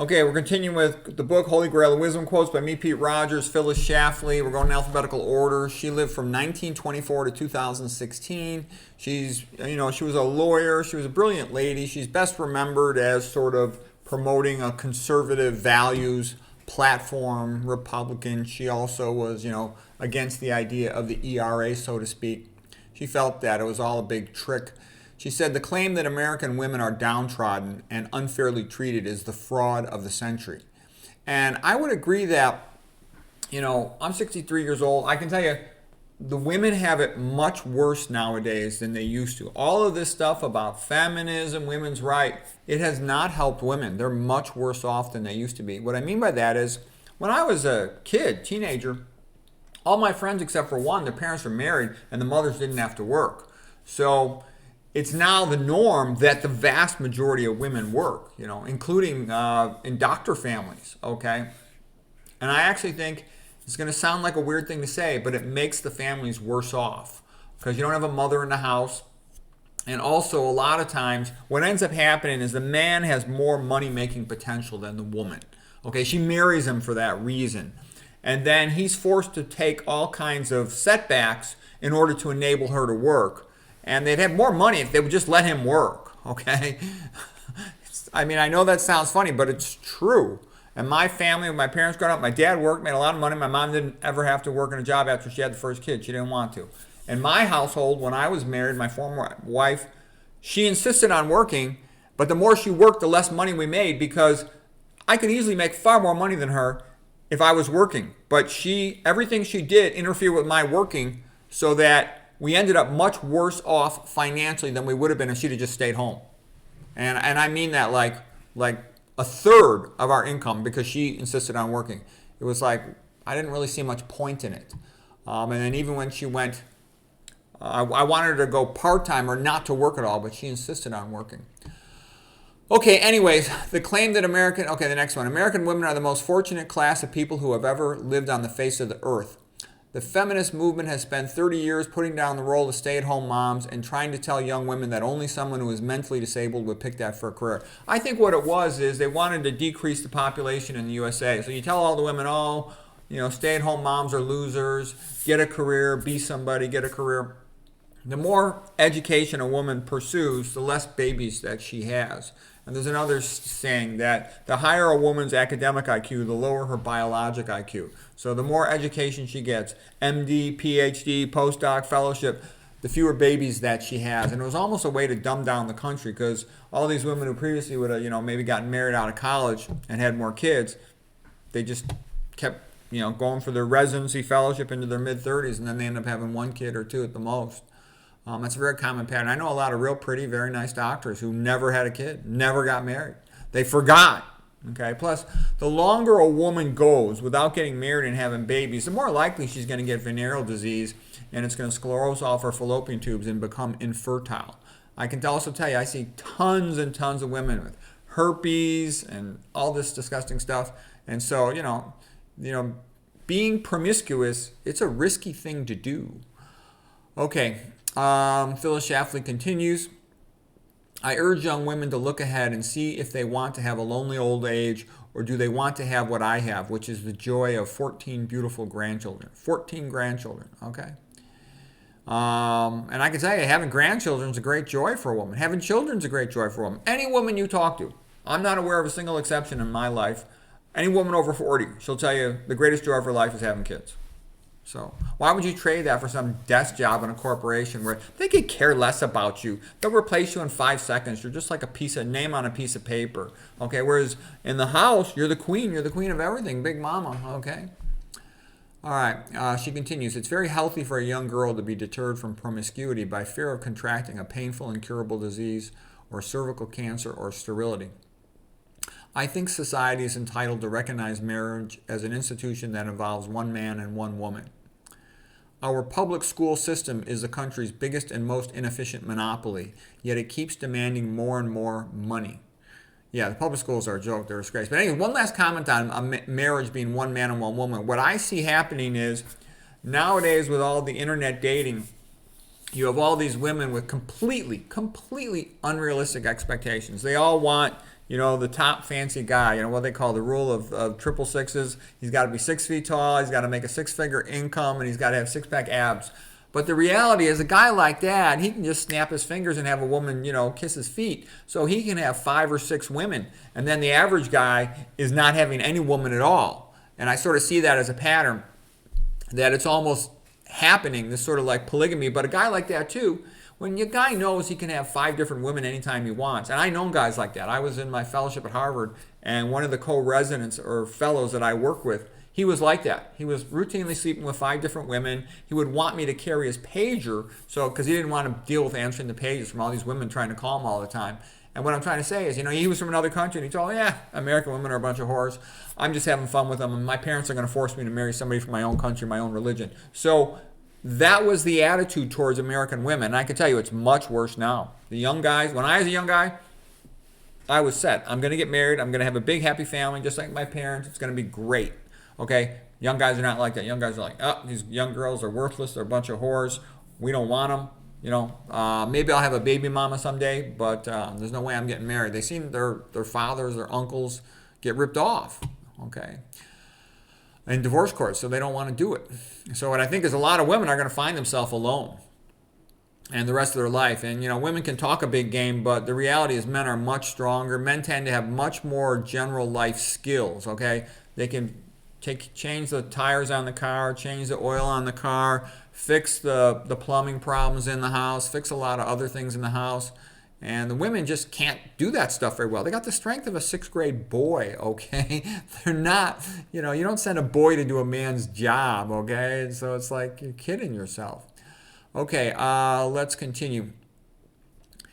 Okay, we're continuing with the book Holy Grail of Wisdom Quotes by me, Pete Rogers, Phyllis Schafly. We're going in alphabetical order. She lived from 1924 to 2016. She was a lawyer. She was a brilliant lady. She's best remembered as sort of promoting a conservative values platform Republican. She also was, against the idea of the ERA, so to speak. She felt that it was all a big trick. She said the claim that American women are downtrodden and unfairly treated is the fraud of the century. And I would agree that, I'm 63 years old. I can tell you the women have it much worse nowadays than they used to. All of this stuff about feminism, women's rights, it has not helped women. They're much worse off than they used to be. What I mean by that is when I was a kid, teenager, all my friends except for one, their parents were married and the mothers didn't have to work. So it's now the norm that the vast majority of women work, including in doctor families, okay? And I actually think it's going to sound like a weird thing to say, but it makes the families worse off because you don't have a mother in the house. And also, a lot of times, what ends up happening is the man has more money-making potential than the woman, okay? She marries him for that reason. And then he's forced to take all kinds of setbacks in order to enable her to work. And they'd have more money if they would just let him work, okay? I mean, I know that sounds funny, but it's true. And my family, when my parents growing up, my dad worked, made a lot of money. My mom didn't ever have to work in a job after she had the first kid. She didn't want to. In my household, when I was married, my former wife, she insisted on working, but the more she worked, the less money we made because I could easily make far more money than her if I was working. But everything she did interfered with my working so that we ended up much worse off financially than we would have been if she'd have just stayed home. And I mean that like a third of our income because she insisted on working. It was like I didn't really see much point in it. And then even when she went, I wanted her to go part-time or not to work at all, but she insisted on working. Okay, anyways, the claim that the next one. American women are the most fortunate class of people who have ever lived on the face of the earth. The feminist movement has spent 30 years putting down the role of stay-at-home moms and trying to tell young women that only someone who is mentally disabled would pick that for a career. I think what it was is they wanted to decrease the population in the USA. So you tell all the women, stay-at-home moms are losers, get a career, be somebody, get a career. The more education a woman pursues, the less babies that she has. And there's another saying that the higher a woman's academic IQ, the lower her biologic IQ. So the more education she gets, MD, PhD, postdoc, fellowship, the fewer babies that she has. And it was almost a way to dumb down the country because all these women who previously would have, maybe gotten married out of college and had more kids, they just kept, going for their residency fellowship into their mid-30s, and then they end up having one kid or two at the most. That's a very common pattern. I know a lot of real pretty, very nice doctors who never had a kid, never got married. They forgot. Okay. Plus, the longer a woman goes without getting married and having babies, the more likely she's going to get venereal disease, and it's going to sclerose off her fallopian tubes and become infertile. I can also tell you, I see tons and tons of women with herpes and all this disgusting stuff. And so, being promiscuous, it's a risky thing to do. Okay. Phyllis Schafly continues. I urge young women to look ahead and see if they want to have a lonely old age or do they want to have what I have, which is the joy of 14 beautiful grandchildren. 14 grandchildren, okay? And I can tell you, having grandchildren is a great joy for a woman. Having children is a great joy for a woman. Any woman you talk to, I'm not aware of a single exception in my life. Any woman over 40, she'll tell you the greatest joy of her life is having kids. So why would you trade that for some desk job in a corporation where they could care less about you? They'll replace you in 5 seconds. You're just like a name on a piece of paper. Okay, whereas in the house, you're the queen. You're the queen of everything, big mama. Okay. All right, she continues. It's very healthy for a young girl to be deterred from promiscuity by fear of contracting a painful, incurable disease or cervical cancer or sterility. I think society is entitled to recognize marriage as an institution that involves one man and one woman. Our public school system is the country's biggest and most inefficient monopoly, yet it keeps demanding more and more money. Yeah, the public schools are a joke. They're a disgrace. But anyway, one last comment on marriage being one man and one woman. What I see happening is nowadays with all the internet dating, you have all these women with completely unrealistic expectations. They all want, the top fancy guy, what they call the rule of triple sixes. He's got to be 6 feet tall, he's got to make a six-figure income, and he's got to have six-pack abs. But the reality is, a guy like that, he can just snap his fingers and have a woman, kiss his feet. So he can have 5 or 6 women. And then the average guy is not having any woman at all. And I sort of see that as a pattern, that it's almost happening, this sort of like polygamy. But a guy like that too, when your guy knows he can have 5 different women anytime he wants. And I know guys like that. I was in my fellowship at Harvard, and one of the co-residents or fellows that I work with, he was like that. He was routinely sleeping with 5 different women. He would want me to carry his pager, because he didn't want to deal with answering the pages from all these women trying to call him all the time. And what I'm trying to say is, he was from another country, and he told me, American women are a bunch of whores. I'm just having fun with them, and my parents are going to force me to marry somebody from my own country, my own religion. So that was the attitude towards American women. And I can tell you, it's much worse now. The young guys, when I was a young guy, I was set. I'm going to get married. I'm going to have a big, happy family, just like my parents. It's going to be great. Okay? Young guys are not like that. Young guys are like, these young girls are worthless. They're a bunch of whores. We don't want them. Maybe I'll have a baby mama someday, but there's no way I'm getting married. They seen their fathers, their uncles get ripped off, okay, in divorce courts, so they don't want to do it. So what I think is a lot of women are going to find themselves alone and the rest of their life. And, women can talk a big game, but the reality is men are much stronger. Men tend to have much more general life skills, okay? They can change the tires on the car, change the oil on the car, fix the plumbing problems in the house, fix a lot of other things in the house. And the women just can't do that stuff very well. They got the strength of a 6th grade boy, okay? They're not, you don't send a boy to do a man's job, okay? And so it's like you're kidding yourself. Okay, let's continue.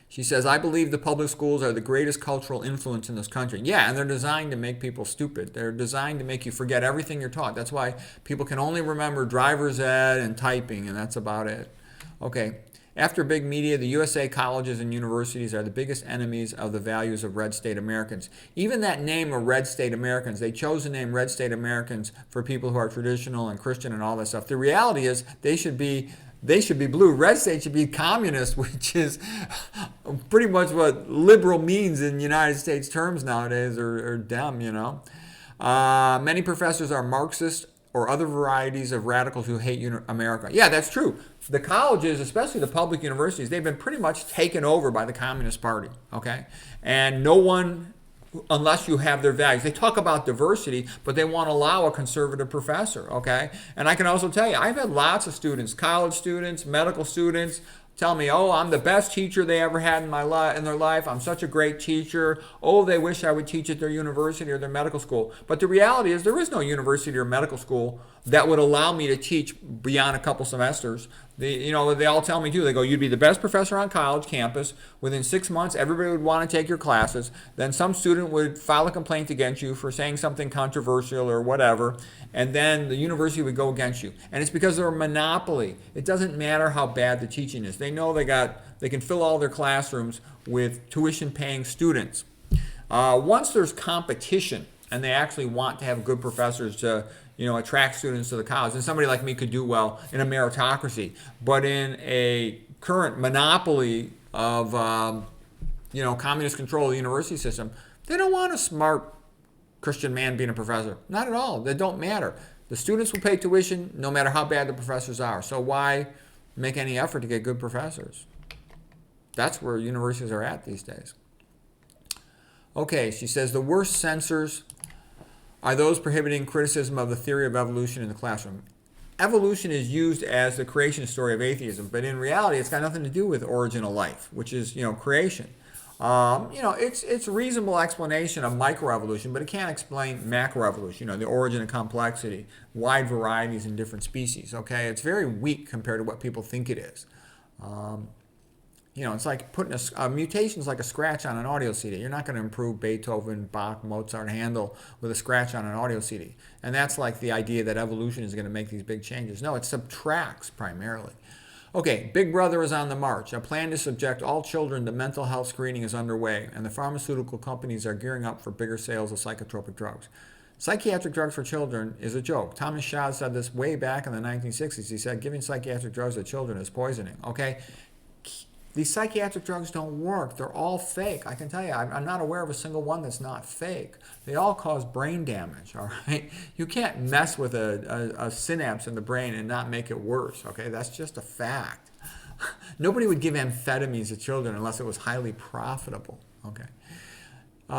She says, I believe the public schools are the greatest cultural influence in this country. Yeah, and they're designed to make people stupid. They're designed to make you forget everything you're taught. That's why people can only remember driver's ed and typing, and that's about it. Okay, after big media, the USA colleges and universities are the biggest enemies of the values of red state Americans. Even that name of red state Americans, they chose the name red state Americans for people who are traditional and Christian and all that stuff. The reality is they should be blue. Red state should be communist, which is pretty much what liberal means in United States terms nowadays, or dumb, Many professors are Marxist or other varieties of radicals who hate America. Yeah, that's true. The colleges, especially the public universities, they've been pretty much taken over by the Communist Party, okay? And no one, unless you have their values. They talk about diversity, but they won't allow a conservative professor, okay? And I can also tell you, I've had lots of students, college students, medical students, tell me, I'm the best teacher they ever had in their life. I'm such a great teacher. They wish I would teach at their university or their medical school. But the reality is there is no university or medical school that would allow me to teach beyond a couple semesters. They all tell me too. They go, you'd be the best professor on college campus. Within 6 months, everybody would want to take your classes. Then some student would file a complaint against you for saying something controversial or whatever. And then the university would go against you. And it's because they're a monopoly. It doesn't matter how bad the teaching is. They know they can fill all their classrooms with tuition-paying students. Once there's competition, and they actually want to have good professors to attract students to the college, and somebody like me could do well in a meritocracy. But in a current monopoly of communist control of the university system, they don't want a smart Christian man being a professor. Not at all. They don't matter. The students will pay tuition no matter how bad the professors are. So why make any effort to get good professors? That's where universities are at these days. Okay, she says the worst censors are those prohibiting criticism of the theory of evolution in the classroom. Evolution is used as the creation story of atheism, but in reality, it's got nothing to do with origin of life, which is, creation. It's a reasonable explanation of microevolution, but it can't explain macroevolution, the origin and complexity, wide varieties in different species, okay? It's very weak compared to what people think it is. It's like putting a mutation is like a scratch on an audio CD. You're not going to improve Beethoven, Bach, Mozart, Handel with a scratch on an audio CD. And that's like the idea that evolution is going to make these big changes. No, it subtracts primarily. Okay, Big Brother is on the march. A plan to subject all children to mental health screening is underway, and the pharmaceutical companies are gearing up for bigger sales of psychotropic drugs. Psychiatric drugs for children is a joke. Thomas Shaw said this way back in the 1960s. He said giving psychiatric drugs to children is poisoning, okay? These psychiatric drugs don't work. They're all fake. I can tell you, I'm not aware of a single one that's not fake. They all cause brain damage, all right? You can't mess with a synapse in the brain and not make it worse, okay? That's just a fact. Nobody would give amphetamines to children unless it was highly profitable, okay?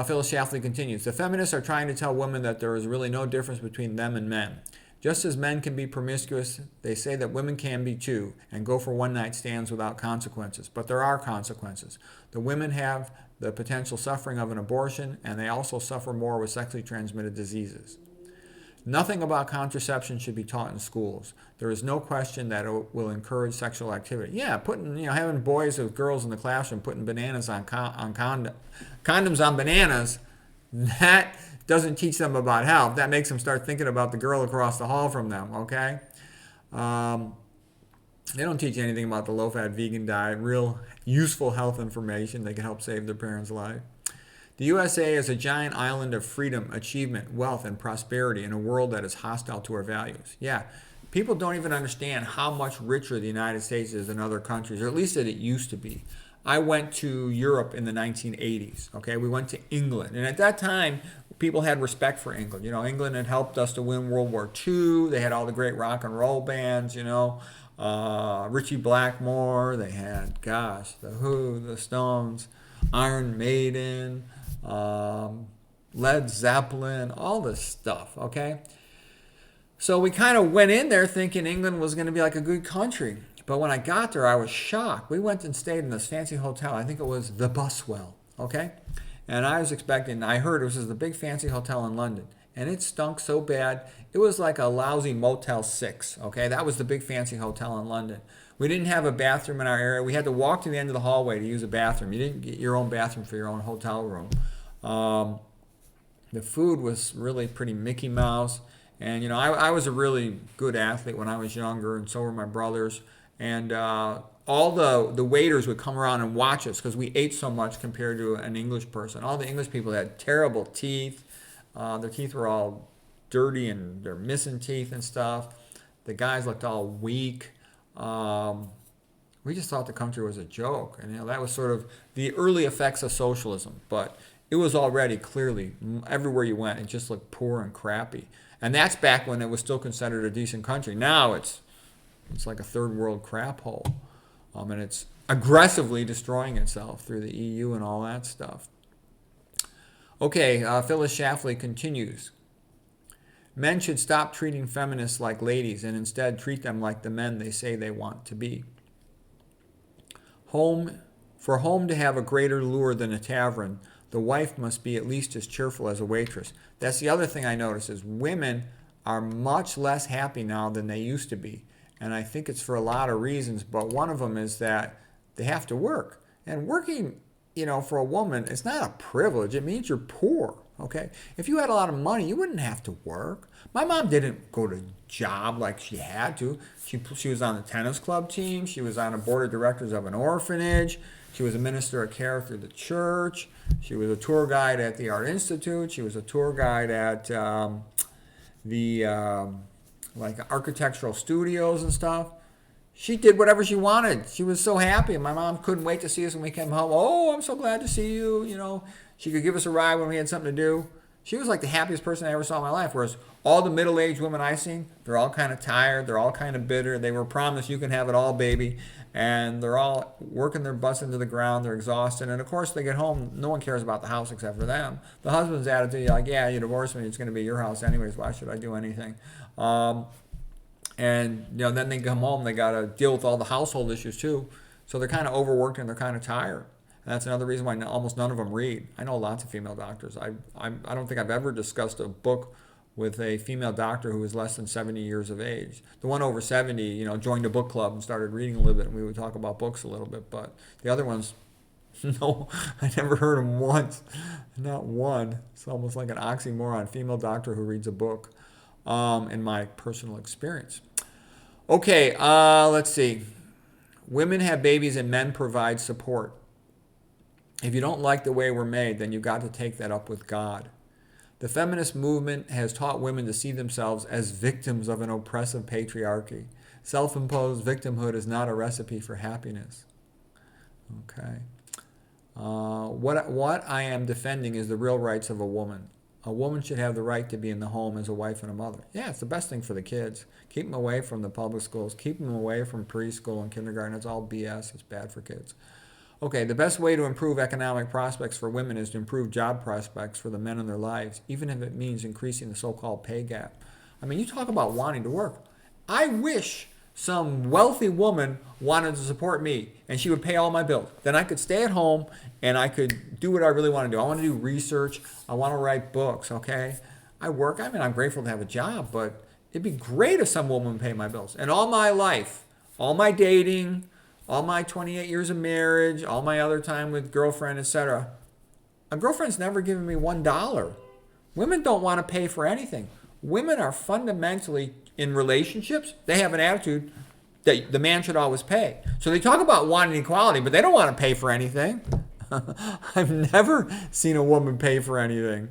Phyllis Schafly continues, the feminists are trying to tell women that there is really no difference between them and men. Just as men can be promiscuous, they say that women can be too, and go for one-night stands without consequences. But there are consequences. The women have the potential suffering of an abortion, and they also suffer more with sexually transmitted diseases. Nothing about contraception should be taught in schools. There is no question that it will encourage sexual activity. Yeah, having boys with girls in the classroom putting bananas on condoms on bananas, that doesn't teach them about health. That makes them start thinking about the girl across the hall from them, okay? They don't teach anything about the low-fat vegan diet, real useful health information that can help save their parents' life. The USA is a giant island of freedom, achievement, wealth, and prosperity in a world that is hostile to our values. Yeah, people don't even understand how much richer the United States is than other countries, or at least that it used to be. I went to Europe in the 1980s, okay? We went to England, and at that time, people had respect for England. You know, England had helped us to win World War II. They had all the great rock and roll bands, Richie Blackmore. They had, The Who, the Stones, Iron Maiden, Led Zeppelin, all this stuff, okay? So we kind of went in there thinking England was going to be like a good country. But when I got there, I was shocked. We went and stayed in this fancy hotel. I think it was the Buswell, okay? And I was expecting, I heard this is the big fancy hotel in London. And it stunk so bad, it was like a lousy Motel 6, okay? That was the big fancy hotel in London. We didn't have a bathroom in our area. We had to walk to the end of the hallway to use a bathroom. You didn't get your own bathroom for your own hotel room. The food was really pretty Mickey Mouse. And, I was a really good athlete when I was younger, and so were my brothers. And all the waiters would come around and watch us because we ate so much compared to an English person. All the English people had terrible teeth. Their teeth were all dirty and they're missing teeth and stuff. The guys looked all weak. We just thought the country was a joke. And that was sort of the early effects of socialism. But it was already clearly, everywhere you went, it just looked poor and crappy. And that's back when it was still considered a decent country. Now it's like a third world crap hole. And it's aggressively destroying itself through the EU and all that stuff. Okay, Phyllis Schafly continues. Men should stop treating feminists like ladies and instead treat them like the men they say they want to be. For home to have a greater lure than a tavern, the wife must be at least as cheerful as a waitress. That's the other thing I notice is women are much less happy now than they used to be. And I think it's for a lot of reasons, but one of them is that they have to work. And working, for a woman, it's not a privilege. It means you're poor, okay? If you had a lot of money, you wouldn't have to work. My mom didn't go to job like she had to. She was on the tennis club team. She was on a board of directors of an orphanage. She was a minister of care through the church. She was a tour guide at the Art Institute. She was a tour guide at like architectural studios and stuff. She did whatever she wanted. She was so happy. My mom couldn't wait to see us when we came home. Oh, I'm so glad to see you. She could give us a ride when we had something to do. She was like the happiest person I ever saw in my life. Whereas all the middle-aged women I've seen, they're all kind of tired. They're all kind of bitter. They were promised you can have it all, baby. And they're all working their butts into the ground. They're exhausted. And, of course, they get home. No one cares about the house except for them. The husband's attitude, like, yeah, you divorced me. It's going to be your house anyways. Why should I do anything? And then they come home. They got to deal with all the household issues, too. So they're kind of overworked and they're kind of tired. And that's another reason why almost none of them read. I know lots of female doctors. I don't think I've ever discussed a book with a female doctor who was less than 70 years of age. The one over 70, joined a book club and started reading a little bit, and we would talk about books a little bit. But the other ones, no, I never heard them once. Not one. It's almost like an oxymoron. Female doctor who reads a book, in my personal experience. Okay, let's see. Women have babies and men provide support. If you don't like the way we're made, then you've got to take that up with God. The feminist movement has taught women to see themselves as victims of an oppressive patriarchy. Self-imposed victimhood is not a recipe for happiness. Okay. What I am defending is the real rights of a woman. A woman should have the right to be in the home as a wife and a mother. Yeah, it's the best thing for the kids. Keep them away from the public schools. Keep them away from preschool and kindergarten. It's all BS. It's bad for kids. Okay, the best way to improve economic prospects for women is to improve job prospects for the men in their lives, even if it means increasing the so-called pay gap. I mean, you talk about wanting to work. I wish some wealthy woman wanted to support me and she would pay all my bills. Then I could stay at home and I could do what I really want to do. I want to do research. I want to write books, okay? I work. I mean, I'm grateful to have a job, but it'd be great if some woman would pay my bills. And all my life, all my dating, all my 28 years of marriage, all my other time with girlfriend, etc., a girlfriend's never given me $1. Women don't want to pay for anything. Women are fundamentally, in relationships, they have an attitude that the man should always pay. So they talk about wanting equality, but they don't want to pay for anything. I've never seen a woman pay for anything.